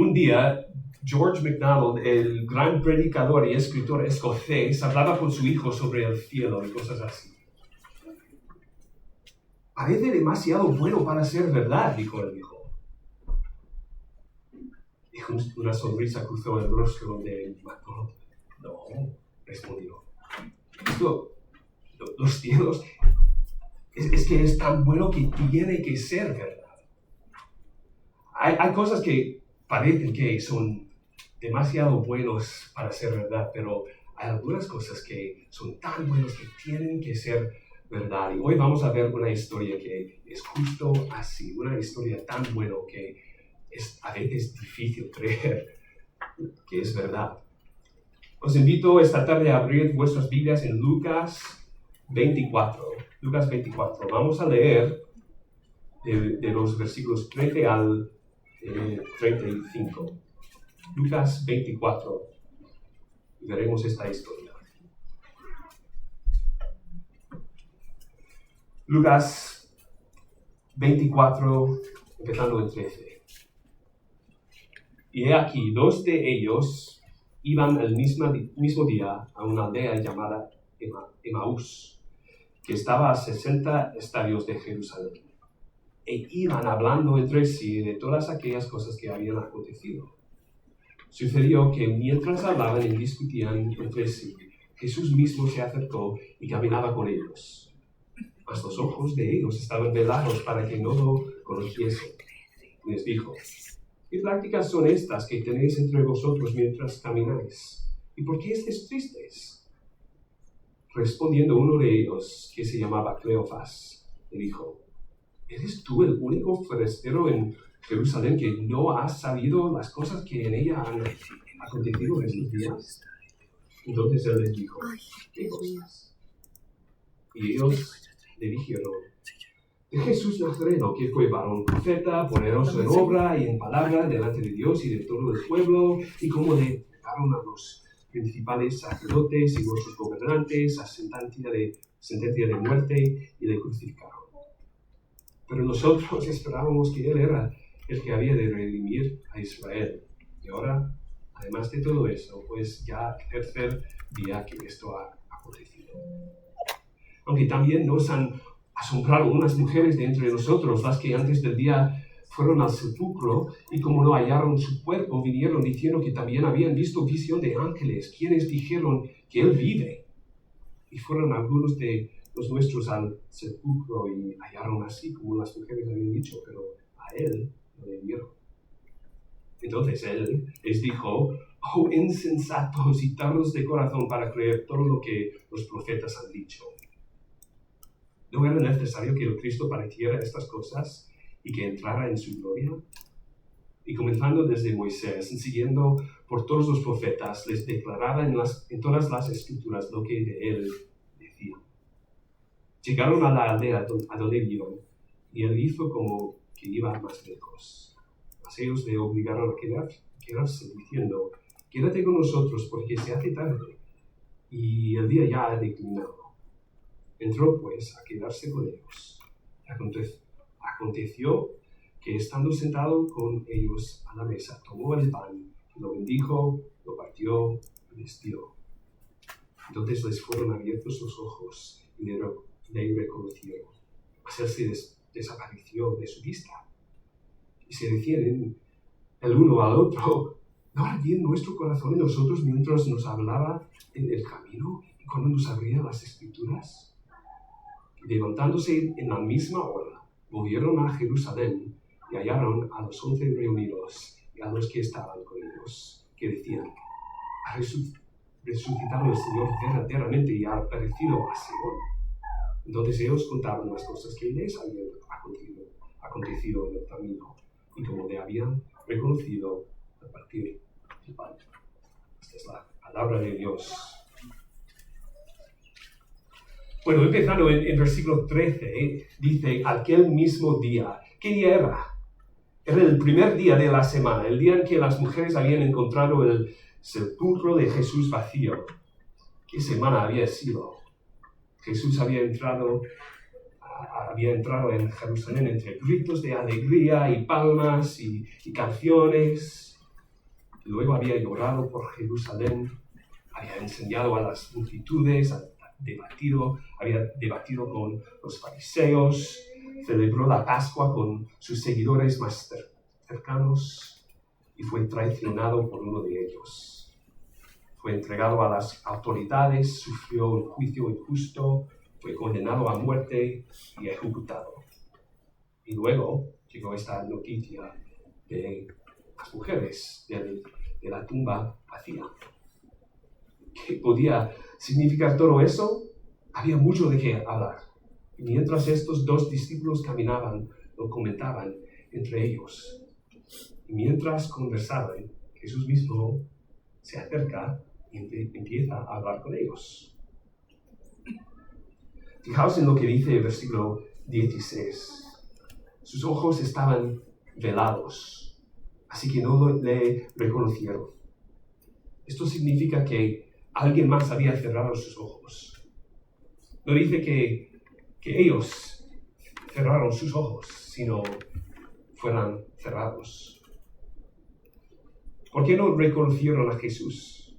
Un día, George MacDonald, el gran predicador y escritor escocés, hablaba con su hijo sobre el cielo y cosas así. Parece demasiado bueno para ser verdad, dijo el hijo. Y una sonrisa cruzó el rostro de MacDonald. No, respondió. Los cielos, es que es tan bueno que tiene que ser verdad. Hay cosas que parecen que son demasiado buenos para ser verdad, pero hay algunas cosas que son tan buenas que tienen que ser verdad. Y hoy vamos a ver una historia que es justo así, una historia tan buena que es a veces difícil creer que es verdad. Os invito esta tarde a abrir vuestras Biblias en Lucas 24. Lucas 24. Vamos a leer de los versículos 13 al 35. Lucas 24. Y veremos esta historia. Lucas 24, empezando en 13. Y he aquí, 2 de ellos iban el mismo día a una aldea llamada Emaús, que estaba a 60 estadios de Jerusalén. E iban hablando entre sí de todas aquellas cosas que habían acontecido. Sucedió que mientras hablaban y discutían entre sí, Jesús mismo se acercó y caminaba con ellos. Mas los ojos de ellos estaban velados para que no lo conociesen. Les dijo: ¿Qué prácticas son estas que tenéis entre vosotros mientras camináis? ¿Y por qué estáis tristes? Respondiendo uno de ellos, que se llamaba Cleofas, le dijo: ¿Eres tú el único forastero en Jerusalén que no has sabido las cosas que en ella han acontecido estos días? Entonces él les dijo: ¿Qué cosas? Y ellos le dijeron: de Jesús Nazareno, que fue varón profeta, poderoso en obra y en palabra delante de Dios y de todo el pueblo, y cómo le entregaron a los principales sacerdotes y vuestros gobernantes a sentencia de muerte y le crucificaron. Pero nosotros esperábamos que él era el que había de redimir a Israel. Y ahora, además de todo eso, pues ya tercer día que esto ha acontecido. Aunque también nos han asombrado unas mujeres de entre nosotros, las que antes del día fueron al sepulcro, y como no hallaron su cuerpo, vinieron diciendo que también habían visto visión de ángeles, quienes dijeron que él vive. Y fueron algunos de los nuestros al sepulcro y hallaron así como las mujeres habían dicho, pero a él no le vieron. Entonces él les dijo: oh insensatos y tardos de corazón para creer todo lo que los profetas han dicho. ¿No era necesario que el Cristo padeciera estas cosas y que entrara en su gloria? Y comenzando desde Moisés, y siguiendo por todos los profetas, les declaraba en todas las escrituras lo que de él decían. Llegaron a la aldea a donde vieron, y él hizo como que iba más lejos. Mas ellos le obligaron a quedarse, diciendo: quédate con nosotros, porque se hace tarde, y el día ya ha declinado. Entró pues a quedarse con ellos. Aconteció que estando sentado con ellos a la mesa, tomó el pan, lo bendijo, lo partió y les dio. Entonces les fueron abiertos los ojos y le reconocieron. Mas él se desapareció de su vista. Y se decían el uno al otro: ¿no ardía nuestro corazón en nosotros mientras nos hablaba en el camino y cuando nos abría las escrituras? Y levantándose en la misma hora, volvieron a Jerusalén y hallaron a los 11 reunidos y a los que estaban con ellos, que decían: ha resucitado el Señor verdaderamente y ha aparecido a Simón. Entonces ellos contaban las cosas que les habían acontecido en el camino y como le habían reconocido al partir el pan. Esta es la palabra de Dios. Bueno, empezando en versículo 13, dice: aquel mismo día. ¿Qué día era? Era el primer día de la semana, el día en que las mujeres habían encontrado el sepulcro de Jesús vacío. ¿Qué semana había sido? Jesús había entrado en Jerusalén entre gritos de alegría y palmas y canciones. Luego había llorado por Jerusalén, había enseñado a las multitudes, había debatido con los fariseos, celebró la Pascua con sus seguidores más cercanos y fue traicionado por uno de ellos. Fue entregado a las autoridades, sufrió un juicio injusto, fue condenado a muerte y ejecutado. Y luego llegó esta noticia de las mujeres de la tumba vacía. ¿Qué podía significar todo eso? Había mucho de qué hablar. Y mientras estos dos discípulos caminaban, lo comentaban entre ellos. Y mientras conversaban, Jesús mismo se acerca y empieza a hablar con ellos. Fijaos en lo que dice el versículo 16. Sus ojos estaban velados, así que no le reconocieron. Esto significa que alguien más había cerrado sus ojos. No dice que ellos cerraron sus ojos, sino fueran cerrados. ¿Por qué no reconocieron a Jesús?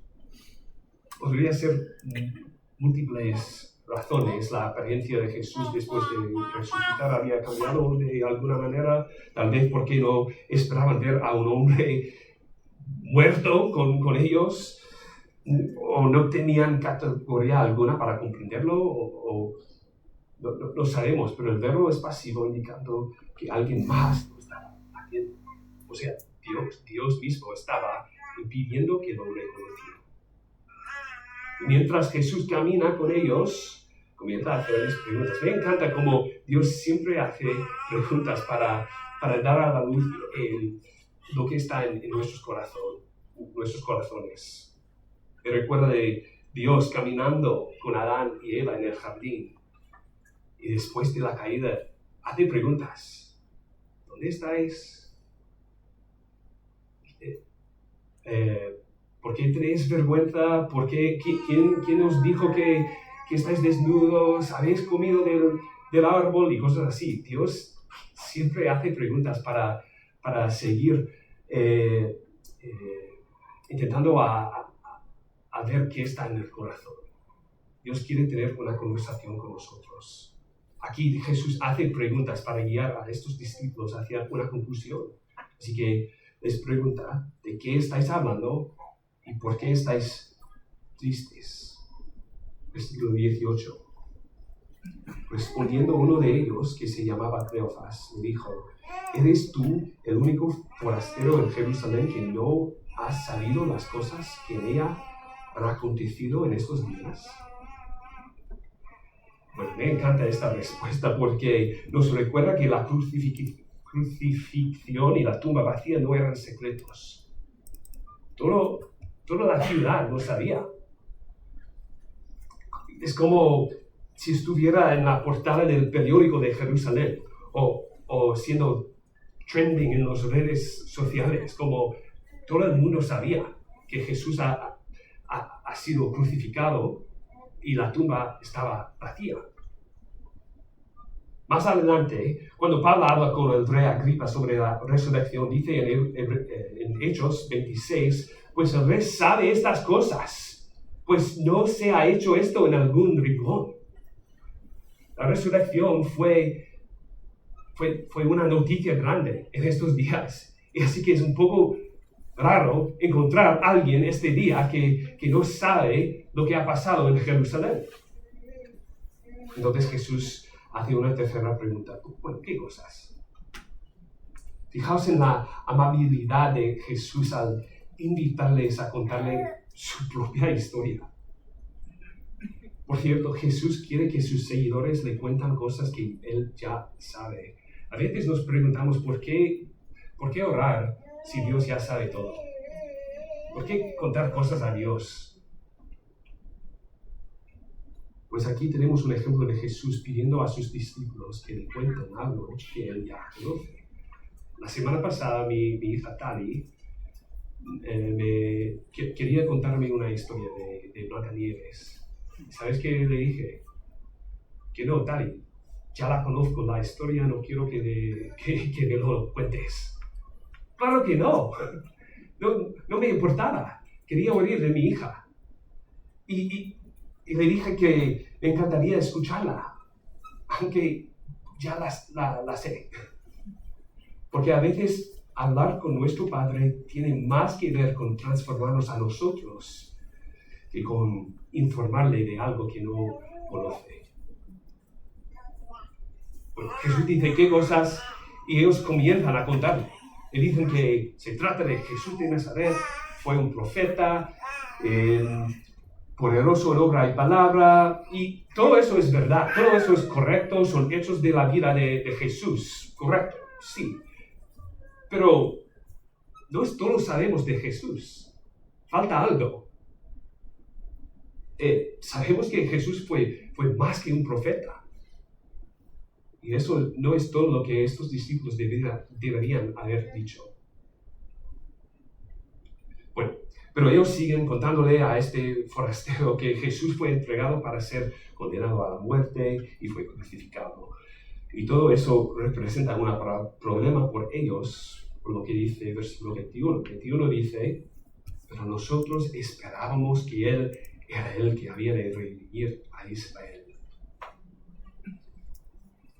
Podría ser múltiples razones. La apariencia de Jesús después de resucitar había cambiado de alguna manera. Tal vez porque no esperaban ver a un hombre muerto con ellos, o no tenían categoría alguna para comprenderlo, o no sabemos, pero el verbo es pasivo, indicando que alguien más lo estaba haciendo. O sea, Dios mismo estaba impidiendo que lo reconocieran. Mientras Jesús camina con ellos, comienza a hacerles preguntas. Me encanta cómo Dios siempre hace preguntas para dar a la luz lo que está en nuestros corazones. Me recuerda de Dios caminando con Adán y Eva en el jardín. Y después de la caída, hace preguntas. ¿Dónde estáis? ¿Por qué tenéis vergüenza? ¿Por qué? ¿Quién os dijo que estáis desnudos? ¿Habéis comido del árbol? Y cosas así. Dios siempre hace preguntas para seguir intentando a ver qué está en el corazón. Dios quiere tener una conversación con nosotros. Aquí Jesús hace preguntas para guiar a estos discípulos hacia una conclusión. Así que les pregunta, ¿de qué estáis hablando y por qué estáis tristes? Versículo 18. Respondiendo uno de ellos, que se llamaba Cleofas, le dijo, ¿eres tú el único forastero en Jerusalén que no has sabido las cosas que en ella han acontecido en estos días? Bueno, me encanta esta respuesta porque nos recuerda que la crucifixión y la tumba vacía no eran secretos. Toda la ciudad lo sabía. Es como si estuviera en la portada del periódico de Jerusalén o siendo trending en las redes sociales, como todo el mundo sabía que Jesús ha sido crucificado y la tumba estaba vacía. Más adelante, cuando Pablo habla con el rey Agripa sobre la resurrección, dice en Hechos 26, pues el rey sabe estas cosas, pues no se ha hecho esto en algún rincón. La resurrección fue una noticia grande en estos días, y así que es un poco raro encontrar a alguien este día que no sabe lo que ha pasado en Jerusalén. Entonces Jesús hace una tercera pregunta. Bueno, ¿qué cosas? Fijaos en la amabilidad de Jesús al invitarles a contarle su propia historia. Por cierto, Jesús quiere que sus seguidores le cuentan cosas que él ya sabe. A veces nos preguntamos ¿por qué orar si Dios ya sabe todo? ¿Por qué contar cosas a Dios? Pues aquí tenemos un ejemplo de Jesús pidiendo a sus discípulos que le cuenten algo que él ya conoce. La semana pasada mi hija Tali quería contarme una historia de Blancanieves. ¿Sabes qué le dije? Que no, Tali, ya la conozco la historia, no quiero que me lo cuentes. ¡Claro que no! no me importaba. Quería oír de mi hija. Y le dije que me encantaría escucharla, aunque ya la sé. Porque a veces hablar con nuestro Padre tiene más que ver con transformarnos a nosotros que con informarle de algo que no conoce. Bueno, Jesús dice qué cosas y ellos comienzan a contarle. Le dicen que se trata de Jesús de Nazaret, fue un profeta, poderoso en obra y palabra, y todo eso es verdad, todo eso es correcto, son hechos de la vida de Jesús, correcto, sí. Pero no todos sabemos de Jesús, falta algo. Sabemos que Jesús fue más que un profeta. Y eso no es todo lo que estos discípulos deberían haber dicho. Bueno, pero ellos siguen contándole a este forastero que Jesús fue entregado para ser condenado a la muerte y fue crucificado. Y todo eso representa un problema por ellos, por lo que dice el versículo 21. 21 dice, pero nosotros esperábamos que Él era el que había de redimir a Israel.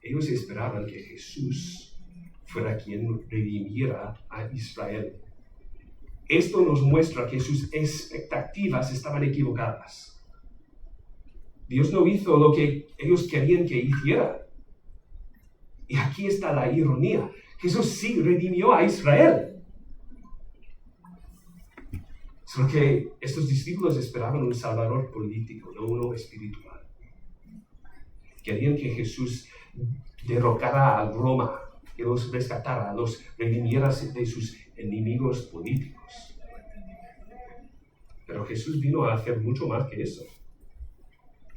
Ellos esperaban que Jesús fuera quien redimiera a Israel. Esto nos muestra que sus expectativas estaban equivocadas. Dios no hizo lo que ellos querían que hiciera. Y aquí está la ironía. Jesús sí redimió a Israel. Solo que estos discípulos esperaban un salvador político, no uno espiritual. Querían que Jesús derrocara a Roma, que los rescatara, los redimiera de sus enemigos políticos. Pero Jesús vino a hacer mucho más que eso.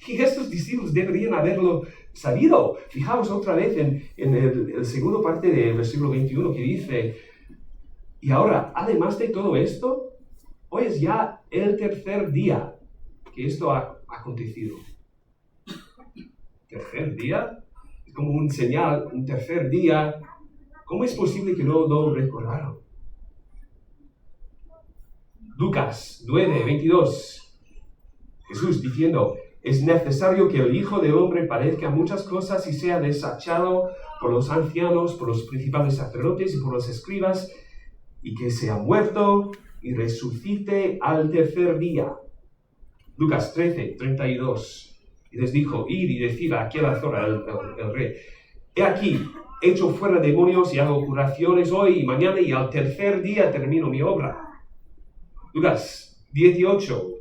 Y estos discípulos deberían haberlo sabido. Fijaos otra vez en el segundo parte del versículo 21 que dice, y ahora, además de todo esto, hoy es ya el tercer día que esto ha acontecido. ¿Tercer día? Es como un señal, un tercer día. ¿Cómo es posible que no lo recordaron? Lucas 9, 22. Jesús diciendo, es necesario que el Hijo del Hombre padezca muchas cosas y sea desechado por los ancianos, por los principales sacerdotes y por los escribas, y que sea muerto y resucite al tercer día. Lucas 13, 32. Y les dijo, id y decid a aquel Azor, el rey, he aquí, echo fuera demonios y hago curaciones hoy y mañana, y al tercer día termino mi obra. Lucas 18,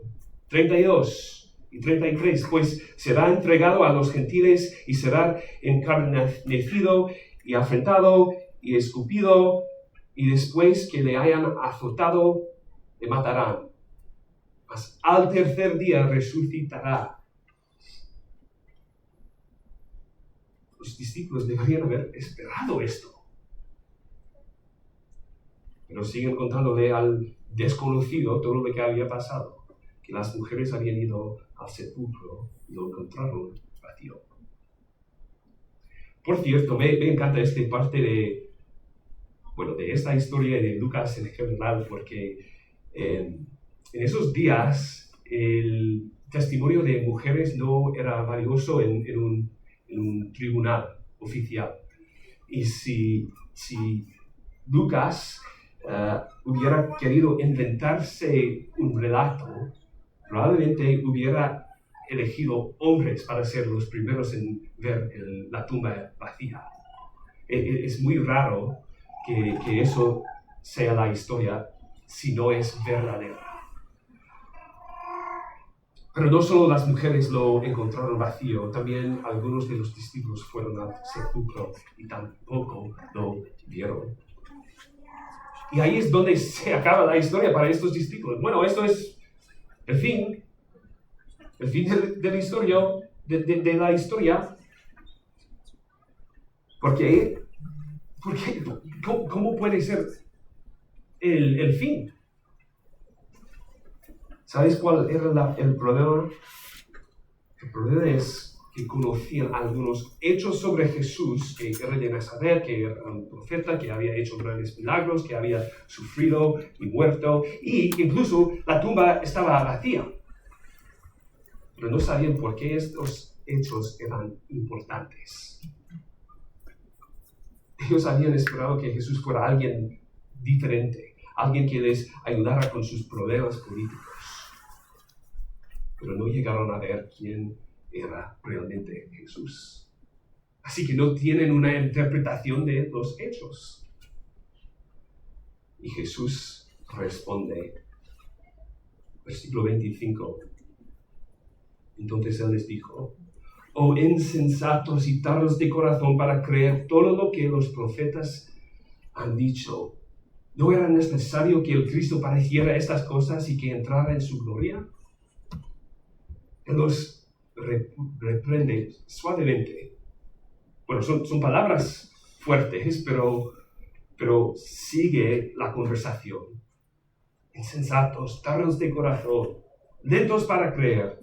32 y 33, pues será entregado a los gentiles y será encarnecido y afrentado y escupido, y después que le hayan azotado, le matarán. Mas al tercer día resucitará. Los discípulos deberían haber esperado esto. Pero siguen contándole al desconocido todo lo que había pasado, que las mujeres habían ido al sepulcro y lo encontraron vacío. Por cierto, me encanta esta parte de esta historia de Lucas en general, porque en esos días el testimonio de mujeres no era valioso en un tribunal oficial. Y si Lucas hubiera querido inventarse un relato, probablemente hubiera elegido hombres para ser los primeros en ver la tumba vacía. Es muy raro que eso sea la historia si no es verdadera. Pero no solo las mujeres lo encontraron vacío, también algunos de los discípulos fueron al sepulcro y tampoco lo vieron. Y ahí es donde se acaba la historia para estos discípulos. Bueno, esto es el fin de la historia, de la historia. ¿Por qué? Porque, ¿cómo puede ser el fin? ¿Sabes cuál era el problema? El problema es que conocían algunos hechos sobre Jesús, que era de Nazaret, que era un profeta, que había hecho grandes milagros, que había sufrido y muerto, y incluso la tumba estaba vacía. Pero no sabían por qué estos hechos eran importantes. Ellos habían esperado que Jesús fuera alguien diferente, alguien que les ayudara con sus problemas políticos. Pero no llegaron a ver quién era realmente Jesús. Así que no tienen una interpretación de los hechos. Y Jesús responde, versículo 25. Entonces Él les dijo, oh insensatos y tardos de corazón para creer todo lo que los profetas han dicho. ¿No era necesario que el Cristo padeciera estas cosas y que entrara en su gloria? Él los reprende suavemente. Bueno, son palabras fuertes, pero sigue la conversación. Insensatos, tardos de corazón, lentos para creer.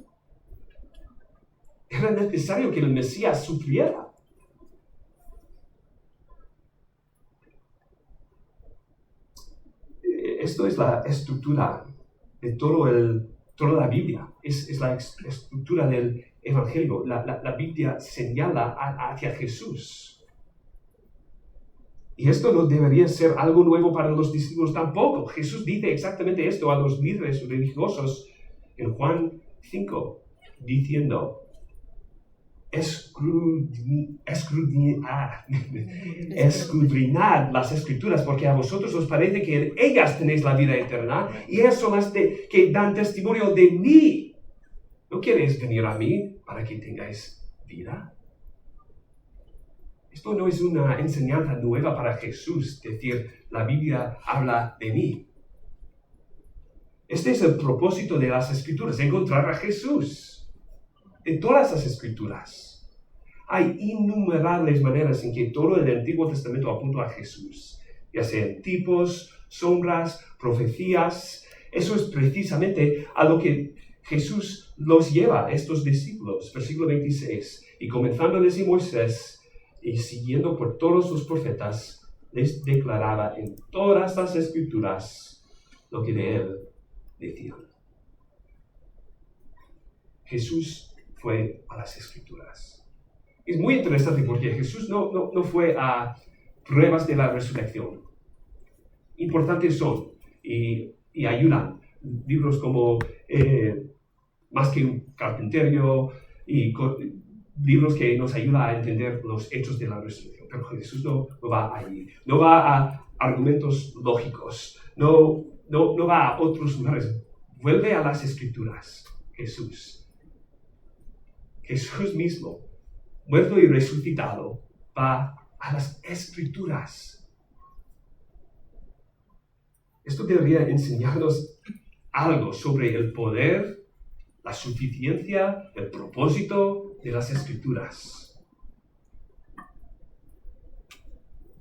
Era necesario que el Mesías sufriera. Esto es la estructura de toda la Biblia. Es la estructura del Evangelio. La Biblia señala hacia Jesús. Y esto no debería ser algo nuevo para los discípulos tampoco. Jesús dice exactamente esto a los líderes religiosos en Juan 5, diciendo, escudriñad las Escrituras, porque a vosotros os parece que en ellas tenéis la vida eterna, y ellas son las que dan testimonio de mí. ¿No queréis venir a mí para que tengáis vida? Esto no es una enseñanza nueva para Jesús, decir, la Biblia habla de mí. Este es el propósito de las Escrituras, encontrar a Jesús. En todas las Escrituras hay innumerables maneras en que todo el Antiguo Testamento apunta a Jesús, ya sean tipos, sombras, profecías. Eso es precisamente a lo que Jesús los lleva a estos discípulos. Versículo 26. Y comenzando desde Moisés y siguiendo por todos los profetas, les declaraba en todas las Escrituras lo que de él decían. Jesús fue a las Escrituras. Es muy interesante porque Jesús no fue a pruebas de la resurrección. Importantes son y ayudan. Libros como Más que un carpintero y libros que nos ayudan a entender los hechos de la resurrección. Pero Jesús no va allí. No va a argumentos lógicos. No va a otros lugares. Vuelve a las Escrituras. Jesús mismo, muerto y resucitado, va a las Escrituras. Esto debería enseñarnos algo sobre el poder, la suficiencia, el propósito de las Escrituras.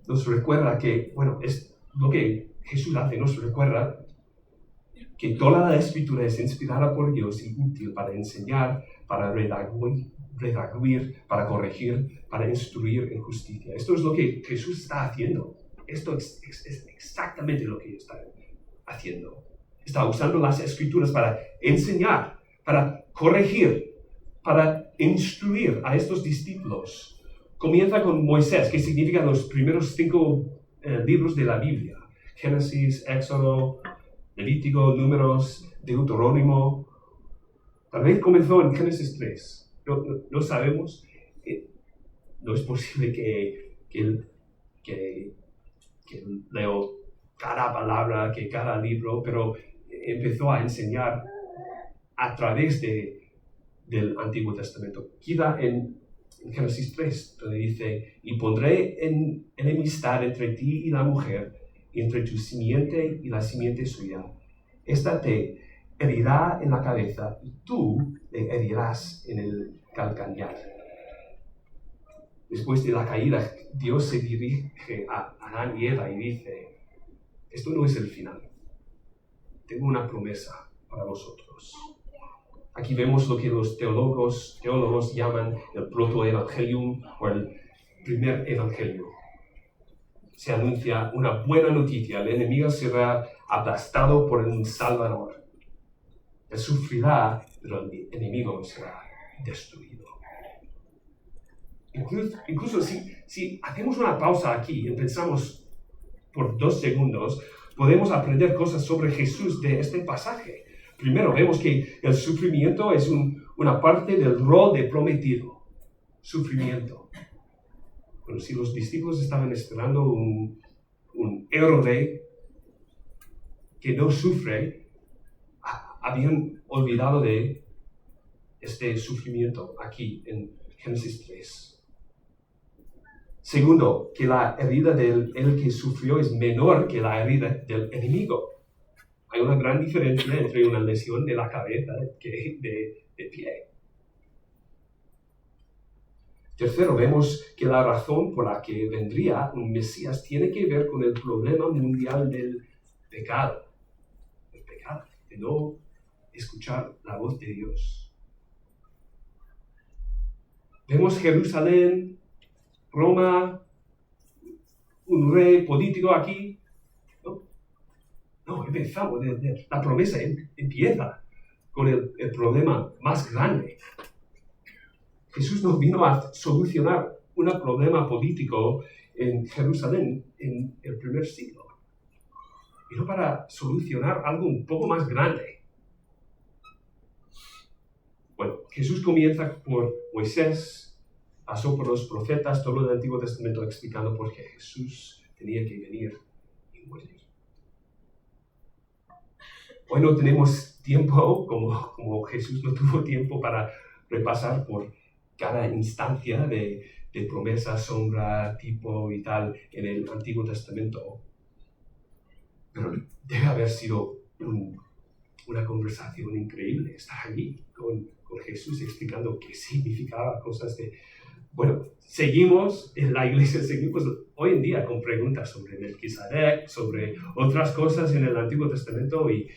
Nos recuerda que, es lo que Jesús hace, nos recuerda que toda la Escritura es inspirada por Dios y útil para enseñar, para redarguir, para corregir, para instruir en justicia. Esto es lo que Jesús está haciendo. Esto es exactamente lo que está haciendo. Está usando las Escrituras para enseñar, para corregir, para instruir a estos discípulos. Comienza con Moisés, que significa los primeros 5 libros de la Biblia. Génesis, Éxodo, Levítico, Números, Deuterónimo. Tal vez comenzó en Génesis 3. No sabemos. No es posible que leo cada palabra, que cada libro, pero empezó a enseñar a través del Antiguo Testamento. Quizá en Génesis 3, donde dice, y pondré enemistad entre ti y la mujer, y entre tu simiente y la simiente suya. Esta te herirá en la cabeza y tú le herirás en el calcañar. Después de la caída, Dios se dirige a Adán y Eva y dice, esto no es el final. Tengo una promesa para vosotros. Aquí vemos lo que los teólogos llaman el protoevangelium o el primer evangelio. Se anuncia una buena noticia: el enemigo será aplastado por un Salvador. Él sufrirá, pero el enemigo será destruido. Incluso si hacemos una pausa aquí y pensamos por 2 segundos, podemos aprender cosas sobre Jesús de este pasaje. Primero, vemos que el sufrimiento es una parte del rol de prometido. Sufrimiento. Bueno, si los discípulos estaban esperando un héroe que no sufre, habían olvidado de este sufrimiento aquí en Génesis 3. Segundo, que la herida del que sufrió es menor que la herida del enemigo. Hay una gran diferencia entre una lesión de la cabeza que de pie. Tercero, vemos que la razón por la que vendría un Mesías tiene que ver con el problema mundial del pecado. El pecado, de no escuchar la voz de Dios. Vemos Jerusalén, Roma, un rey político aquí. No, empezamos, la promesa empieza con el problema más grande. Jesús no vino a solucionar un problema político en Jerusalén en el primer siglo. Vino para solucionar algo un poco más grande. Bueno, Jesús comienza por Moisés, pasó por los profetas, todo el Antiguo Testamento explicando por qué Jesús tenía que venir y morir. Hoy no tenemos tiempo, como Jesús no tuvo tiempo para repasar por cada instancia de promesa, sombra, tipo y tal en el Antiguo Testamento. Pero debe haber sido una conversación increíble estar allí con Jesús explicando qué significaba cosas de... Bueno, seguimos en la iglesia, seguimos hoy en día con preguntas sobre Melquisedec, sobre otras cosas en el Antiguo Testamento y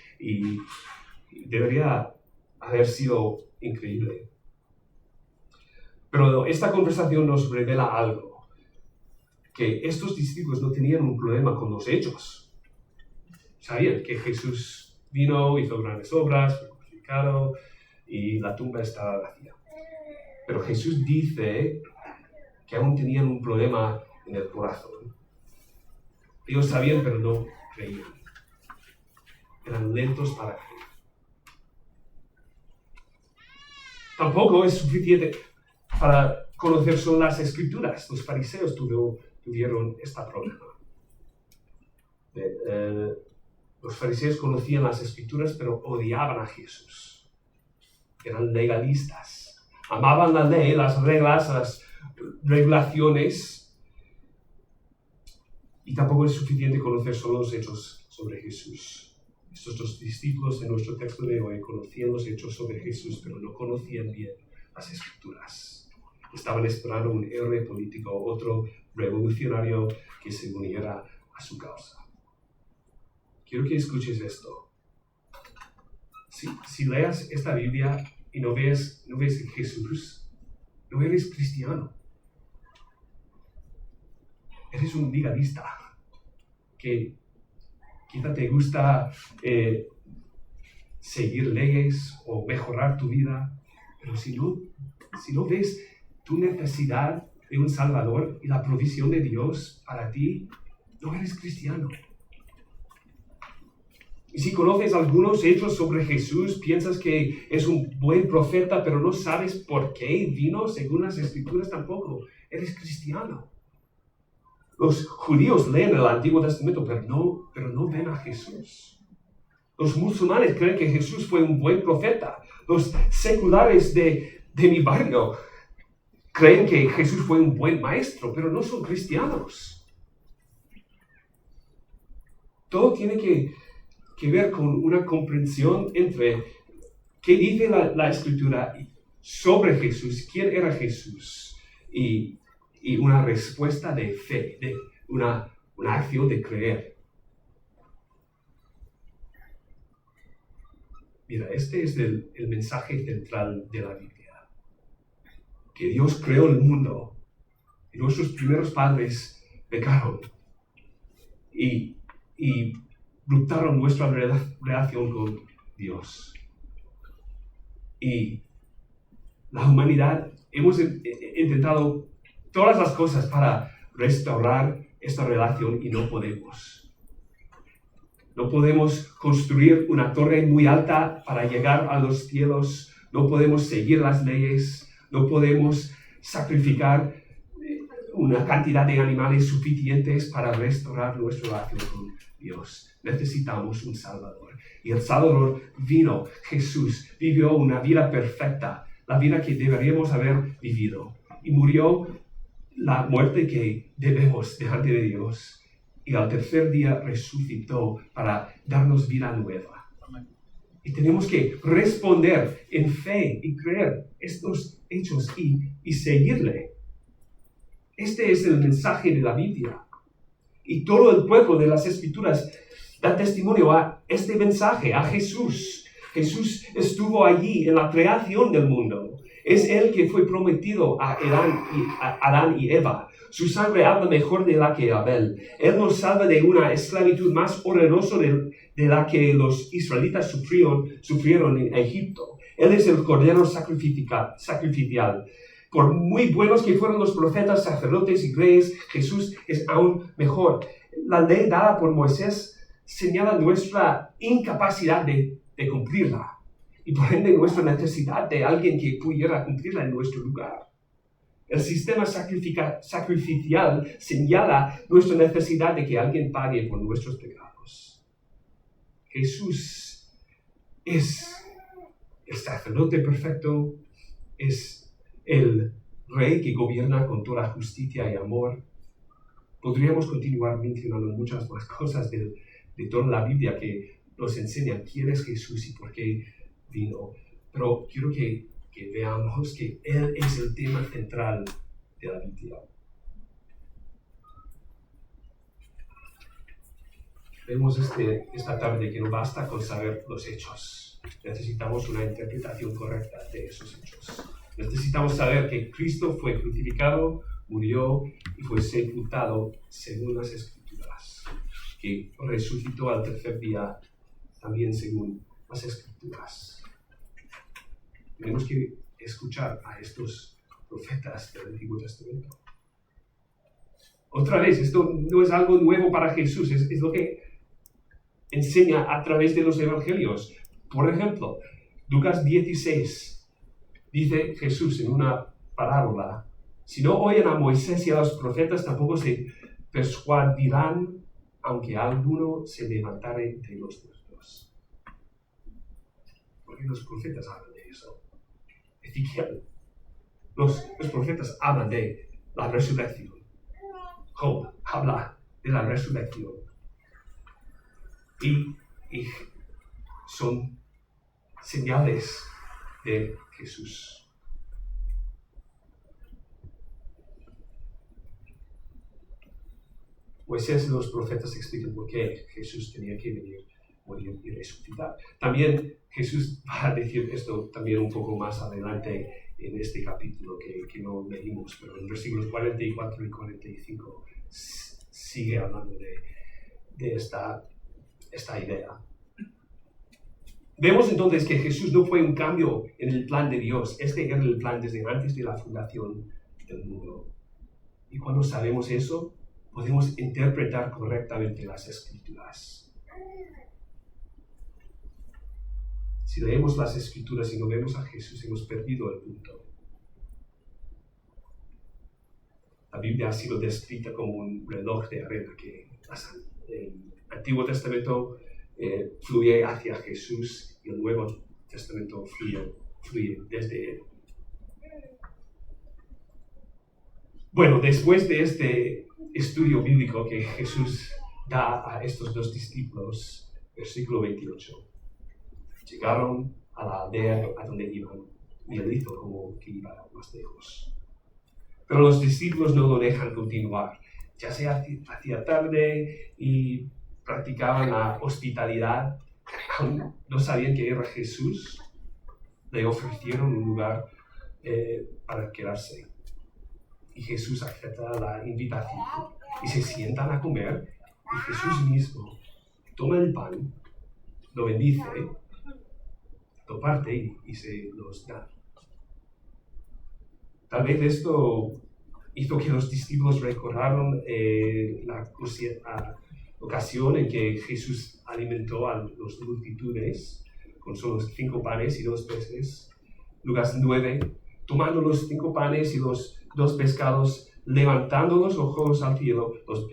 debería haber sido increíble. Pero esta conversación nos revela algo, que estos discípulos no tenían un problema con los hechos. Sabían que Jesús vino, hizo grandes obras, fue crucificado y la tumba estaba vacía. Pero Jesús dice que aún tenían un problema en el corazón. Ellos sabían, pero no creían. Eran lentos para creer. Tampoco es suficiente para conocer solo las Escrituras. Los fariseos tuvieron este problema. Los fariseos conocían las Escrituras, pero odiaban a Jesús. Eran legalistas. Amaban la ley, las reglas, las regulaciones. Y tampoco es suficiente conocer solo los hechos sobre Jesús. Estos 2 discípulos de nuestro texto de hoy conocían los hechos sobre Jesús, pero no conocían bien las Escrituras. Estaban esperando un héroe político, otro revolucionario que se uniera a su causa. Quiero que escuches esto. Si leas esta Biblia y no ves Jesús, no eres cristiano. Eres un legalista que quizá te gusta seguir leyes o mejorar tu vida, pero si no ves tu necesidad de un Salvador y la provisión de Dios para ti, no eres cristiano. Y si conoces algunos hechos sobre Jesús, piensas que es un buen profeta, pero no sabes por qué vino según las Escrituras tampoco, eres cristiano. Los judíos leen el Antiguo Testamento, pero no ven a Jesús. Los musulmanes creen que Jesús fue un buen profeta. Los seculares de mi barrio creen que Jesús fue un buen maestro, pero no son cristianos. Todo tiene que ver con una comprensión entre qué dice la Escritura sobre Jesús, quién era Jesús, y una respuesta de fe, de una acción de creer. Mira, este es el mensaje central de la Biblia. Que Dios creó el mundo y nuestros primeros padres pecaron y ruptaron nuestra relación con Dios. Y la humanidad hemos intentado todas las cosas para restaurar esta relación y no podemos. No podemos construir una torre muy alta para llegar a los cielos. No podemos seguir las leyes. No podemos sacrificar una cantidad de animales suficientes para restaurar nuestra relación con Dios. Necesitamos un Salvador. Y el Salvador vino, Jesús, vivió una vida perfecta, la vida que deberíamos haber vivido. Y murió la muerte que debemos delante de Dios. Y al tercer día resucitó para darnos vida nueva. Y tenemos que responder en fe y creer estos hechos y seguirle. Este es el mensaje de la Biblia. Y todo el pueblo de las Escrituras da testimonio a este mensaje, a Jesús. Jesús estuvo allí en la creación del mundo. Es Él que fue prometido a Adán y Eva. Su sangre habla mejor de la que Abel. Él nos salva de una esclavitud más horrorosa de la que los israelitas sufrieron en Egipto. Él es el Cordero sacrificial. Por muy buenos que fueron los profetas, sacerdotes y reyes, Jesús es aún mejor. La ley dada por Moisés señala nuestra incapacidad de cumplirla. Y por ende nuestra necesidad de alguien que pudiera cumplirla en nuestro lugar. El sistema sacrificial señala nuestra necesidad de que alguien pague por nuestros pecados. Jesús es el sacerdote perfecto, es el rey que gobierna con toda justicia y amor. Podríamos continuar mencionando muchas más cosas de toda la Biblia que nos enseñan quién es Jesús y por qué vino. Pero quiero que veamos que Él es el tema central de la Biblia. Vemos esta tarde que no basta con saber los hechos. Necesitamos una interpretación correcta de esos hechos. Necesitamos saber que Cristo fue crucificado, murió y fue sepultado según las Escrituras. Que resucitó al tercer día también según las Escrituras. Tenemos que escuchar a estos profetas del Antiguo Testamento. Otra vez, esto no es algo nuevo para Jesús, es lo que enseña a través de los evangelios. Por ejemplo, Lucas 16, dice Jesús en una parábola: si no oyen a Moisés y a los profetas, tampoco se persuadirán, aunque alguno se levantare entre los muertos. Porque los profetas hablan de eso. Ezequiel. Los profetas hablan de la resurrección. Job habla de la resurrección. Y son señales de Jesús. Moisés y los profetas explican por qué Jesús tenía que venir, morir y resucitar. También Jesús va a decir esto también un poco más adelante en este capítulo que no leímos, pero en versículos 44 y 45 sigue hablando de esta idea. Vemos entonces que Jesús no fue un cambio en el plan de Dios. Este era el plan desde antes de la fundación del mundo. Y cuando sabemos eso, podemos interpretar correctamente las Escrituras. Si leemos las Escrituras y no vemos a Jesús, hemos perdido el punto. La Biblia ha sido descrita como un reloj de arena que el Antiguo Testamento fluye hacia Jesús y el Nuevo Testamento fluye desde Él. Bueno, después de este estudio bíblico que Jesús da a estos dos discípulos, versículo 28, llegaron a la aldea a donde iban y Él hizo como que iba más lejos. Pero los discípulos no lo dejan continuar. Ya se hacía tarde y practicaban la hospitalidad aún no sabían que era Jesús, le ofrecieron un lugar para quedarse. Y Jesús acepta la invitación y se sientan a comer. Y Jesús mismo toma el pan, lo bendice, lo parte y se los da. Tal vez esto hizo que los discípulos recordaron la ocasión en que Jesús alimentó a las multitudes con solo 5 panes y 2 peces. Lucas 9, tomando los 5 panes y los 2 pescados, levantando los ojos al cielo, los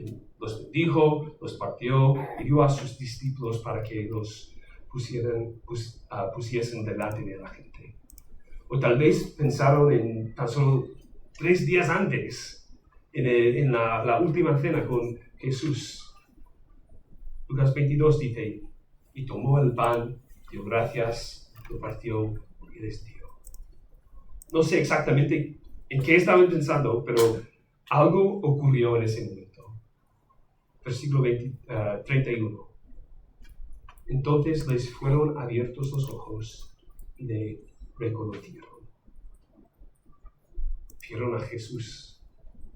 bendijo, los partió y dio a sus discípulos para que los pusiesen delante de la gente. O tal vez pensaron en tan solo 3 días antes, en la última cena con Jesús. Lucas 22 dice, y tomó el pan, dio gracias, lo partió y les dio. No sé exactamente en qué estaban pensando, pero algo ocurrió en ese momento. Versículo 31. Entonces les fueron abiertos los ojos y le reconocieron. Vieron a Jesús.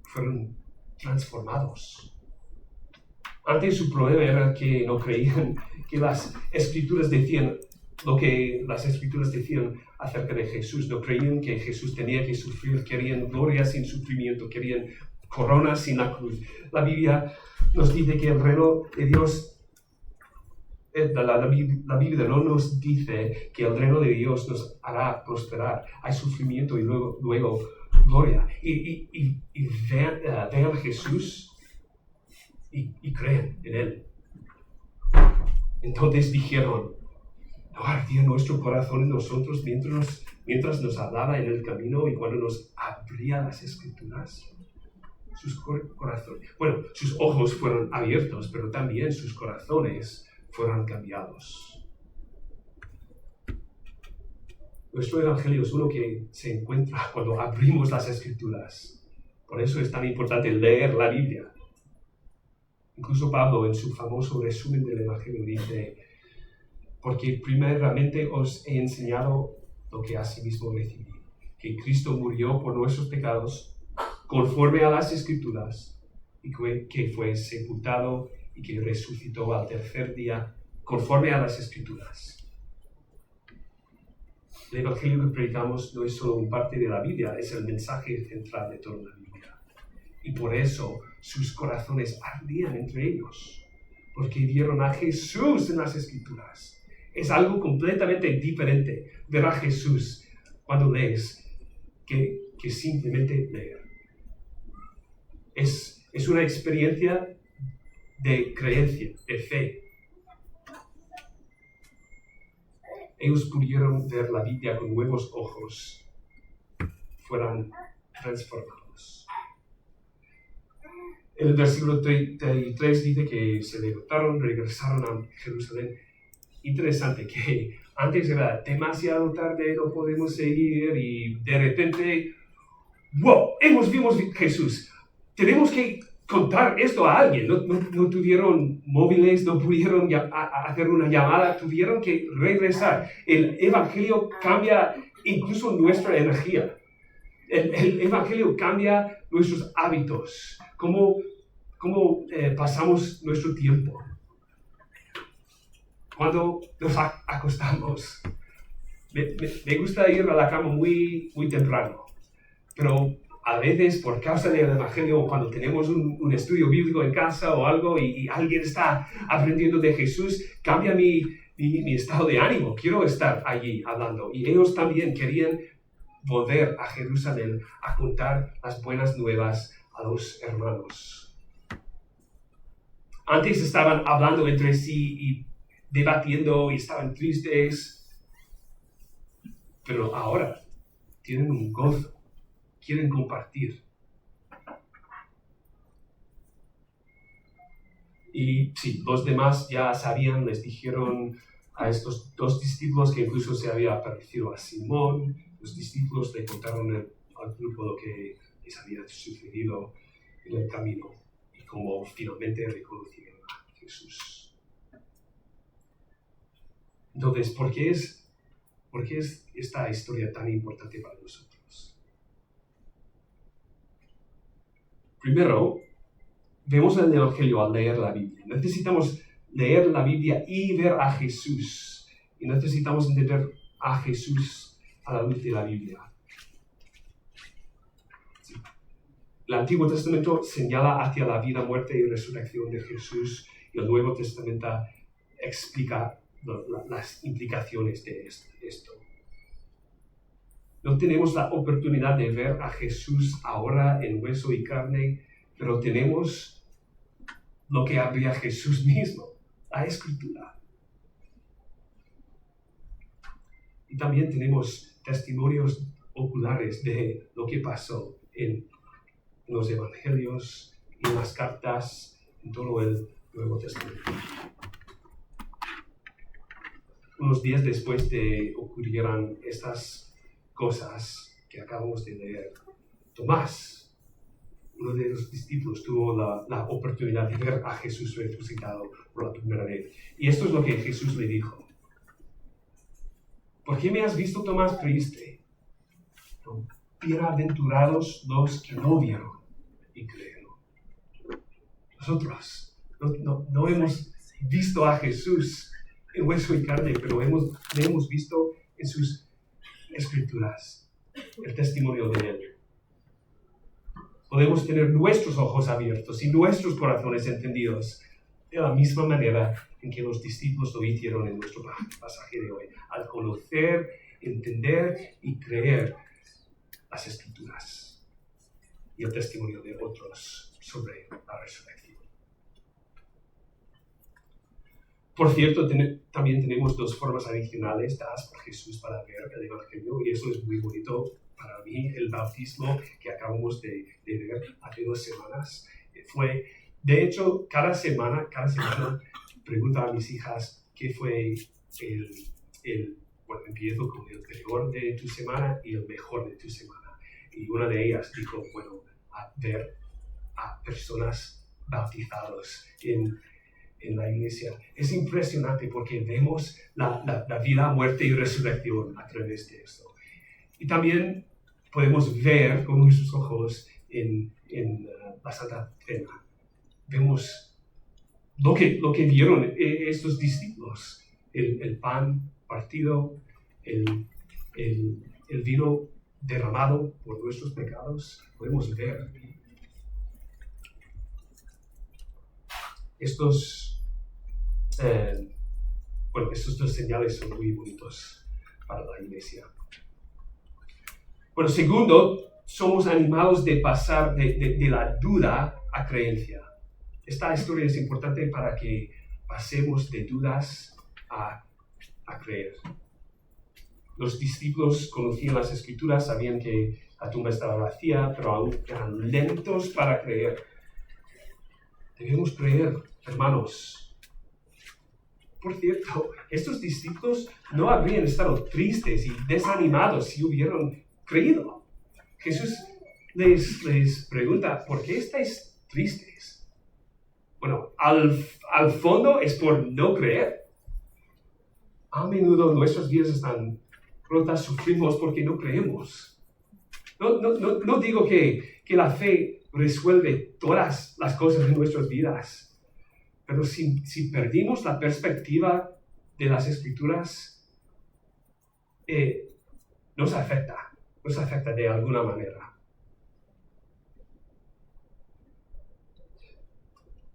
Fueron transformados. Antes su problema era que no creían que las Escrituras decían lo que las Escrituras decían acerca de Jesús. No creían que Jesús tenía que sufrir, querían gloria sin sufrimiento, querían corona sin la cruz. La Biblia nos dice que el reino de Dios, la Biblia no nos dice que el reino de Dios nos hará prosperar. Hay sufrimiento y luego gloria. Y vean a Jesús y creen en Él. Entonces dijeron, ¿no ardía nuestro corazón en nosotros mientras nos hablaba en el camino y cuando nos abría las Escrituras? Sus ojos fueron abiertos, pero también sus corazones fueron cambiados. Nuestro evangelio es uno que se encuentra cuando abrimos las Escrituras. Por eso es tan importante leer la Biblia. Incluso Pablo, en su famoso resumen del evangelio, dice, porque primeramente os he enseñado lo que asimismo recibí, que Cristo murió por nuestros pecados, conforme a las Escrituras, y que fue sepultado y que resucitó al tercer día, conforme a las Escrituras. El evangelio que predicamos no es solo una parte de la Biblia, es el mensaje central de toda la Biblia. Y por eso sus corazones ardían entre ellos, porque vieron a Jesús en las Escrituras. Es algo completamente diferente ver a Jesús cuando lees que simplemente leer. Es una experiencia de creencia, de fe. Ellos pudieron ver la Biblia con nuevos ojos, fueron transformados. El versículo 33 dice que se levantaron, regresaron a Jerusalén. Interesante que antes era demasiado tarde, no podemos seguir y de repente, ¡wow! Vimos Jesús. Tenemos que contar esto a alguien. No tuvieron móviles, no pudieron hacer una llamada, tuvieron que regresar. El evangelio cambia incluso nuestra energía. El evangelio cambia nuestros hábitos, cómo pasamos nuestro tiempo. Cuando nos acostamos, me gusta ir a la cama muy, muy temprano, pero a veces por causa del evangelio, cuando tenemos un estudio bíblico en casa o algo y alguien está aprendiendo de Jesús, cambia mi estado de ánimo. Quiero estar allí hablando. Y ellos también querían volver a Jerusalén a contar las buenas nuevas a los hermanos. Antes estaban hablando entre sí y debatiendo y estaban tristes, pero ahora tienen un gozo, quieren compartir. Y sí, los demás ya sabían, les dijeron a estos 2 discípulos que incluso se había aparecido a Simón. Los discípulos le contaron al grupo lo que les había sucedido en el camino y cómo finalmente reconocieron a Jesús. Entonces, ¿por qué es esta historia tan importante para nosotros? Primero, vemos el Evangelio al leer la Biblia. Necesitamos leer la Biblia y ver a Jesús. Y necesitamos entender a Jesús a la luz de la Biblia. El Antiguo Testamento señala hacia la vida, muerte y resurrección de Jesús, y el Nuevo Testamento explica las implicaciones de esto. No tenemos la oportunidad de ver a Jesús ahora en hueso y carne, pero tenemos lo que habría Jesús mismo, la Escritura. Y también tenemos testimonios oculares de lo que pasó en los Evangelios, en las cartas, en todo el Nuevo Testamento. Unos días después de ocurrieran estas cosas que acabamos de leer, Tomás, uno de los discípulos, tuvo la oportunidad de ver a Jesús resucitado por la primera vez. Y esto es lo que Jesús le dijo. ¿Por qué me has visto, Tomás? Creíste. Bienaventurados los que no vieron y creyeron. Nosotros no hemos visto a Jesús en hueso y carne, pero le hemos visto en sus Escrituras, el testimonio de Él. Podemos tener nuestros ojos abiertos y nuestros corazones entendidos de la misma manera en que los discípulos lo hicieron en nuestro pasaje de hoy, al conocer, entender y creer las Escrituras y el testimonio de otros sobre la resurrección. Por cierto, también tenemos dos formas adicionales dadas por Jesús para ver el Evangelio, y eso es muy bonito para mí. El bautismo que acabamos de ver hace 2 semanas fue, de hecho, cada semana pregunto a mis hijas qué fue bueno, empiezo con el peor de tu semana y el mejor de tu semana. Y una de ellas dijo, bueno, a ver a personas bautizados en la iglesia. Es impresionante porque vemos la vida, muerte y resurrección a través de esto. Y también podemos ver con nuestros ojos en la Santa Cena. Vemos lo que vieron estos discípulos. El pan partido, el vino derramado por nuestros pecados. Podemos ver estos 2 señales son muy bonitos para la iglesia. Bueno, segundo, somos animados de pasar de la duda a creencia. Esta historia es importante para que pasemos de dudas a creer. Los discípulos conocían las Escrituras, sabían que la tumba estaba vacía, pero aún eran lentos para creer. Debemos creer, hermanos. Por cierto, estos discípulos no habrían estado tristes y desanimados si hubieran creído. Jesús les pregunta, ¿por qué estáis tristes? Bueno, al fondo es por no creer. A menudo nuestras vidas están rotas, sufrimos porque no creemos. No digo que la fe resuelve todas las cosas de nuestras vidas. Pero si perdimos la perspectiva de las Escrituras, nos afecta de alguna manera.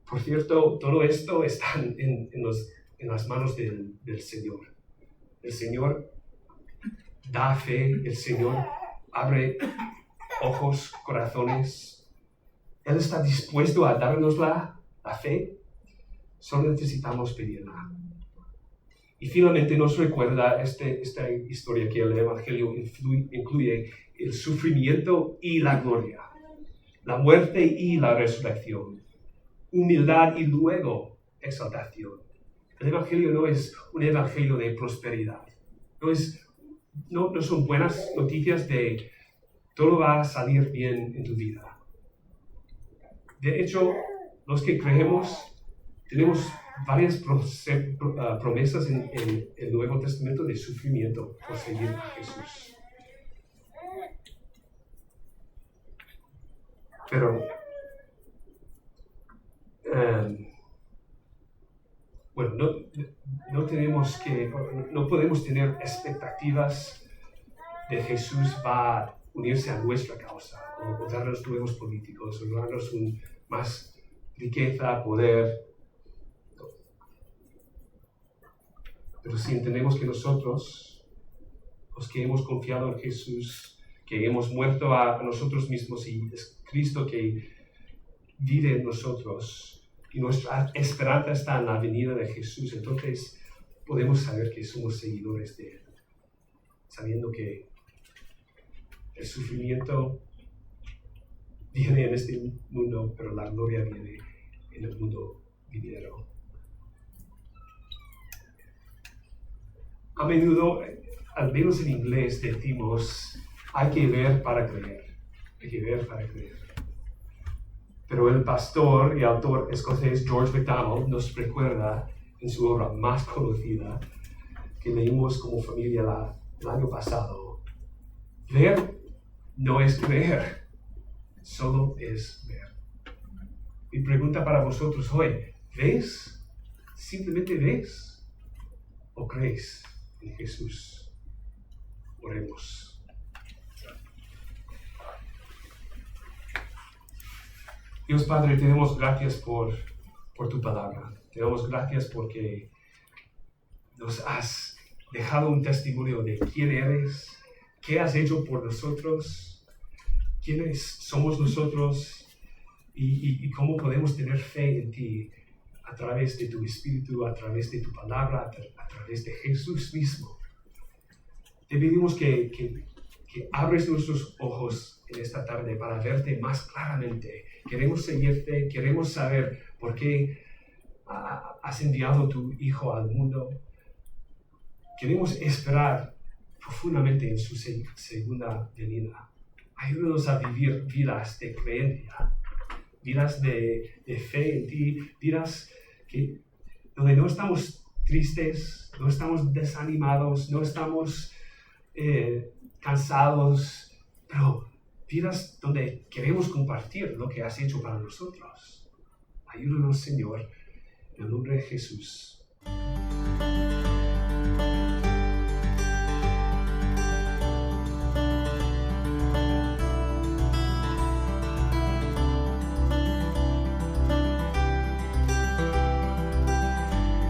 Por cierto, todo esto está en las manos del Señor. El Señor da fe, el Señor abre ojos, corazones. Él está dispuesto a darnos la fe. Solo necesitamos pedirla. Y finalmente nos recuerda esta historia que el Evangelio incluye el sufrimiento y la gloria, la muerte y la resurrección, humildad y luego exaltación. El Evangelio no es un Evangelio de prosperidad. No son buenas noticias de todo va a salir bien en tu vida. De hecho, los que creemos tenemos varias promesas en el Nuevo Testamento de sufrimiento por seguir a Jesús. Pero, bueno, no podemos tener expectativas de Jesús va a unirse a nuestra causa, o darnos nuevos políticos, o darnos más riqueza, poder. Pero si entendemos que nosotros, los que hemos confiado en Jesús, que hemos muerto a nosotros mismos y es Cristo que vive en nosotros y nuestra esperanza está en la venida de Jesús, entonces podemos saber que somos seguidores de Él, sabiendo que el sufrimiento viene en este mundo, pero la gloria viene en el mundo venidero. A menudo, al menos en inglés, decimos, hay que ver para creer. Hay que ver para creer. Pero el pastor y autor escocés George MacDonald nos recuerda en su obra más conocida, que leímos como familia el año pasado. Ver no es creer, solo es ver. Mi pregunta para vosotros hoy, ¿ves? ¿Simplemente ves? ¿O crees en Jesús? Oremos. Dios Padre, te damos gracias por tu palabra. Te damos gracias porque nos has dejado un testimonio de quién eres, qué has hecho por nosotros, quiénes somos nosotros y cómo podemos tener fe en ti a través de tu Espíritu, a través de tu palabra, a través de Jesús mismo. Te pedimos que abres nuestros ojos en esta tarde para verte más claramente. Queremos seguirte, queremos saber por qué has enviado a tu Hijo al mundo. Queremos esperar profundamente en su segunda venida. Ayúdanos a vivir vidas de creencia, vidas de fe en ti, vidas donde no estamos tristes, no estamos desanimados, no estamos cansados, pero vidas donde queremos compartir lo que has hecho para nosotros. Ayúdanos, Señor, en el nombre de Jesús.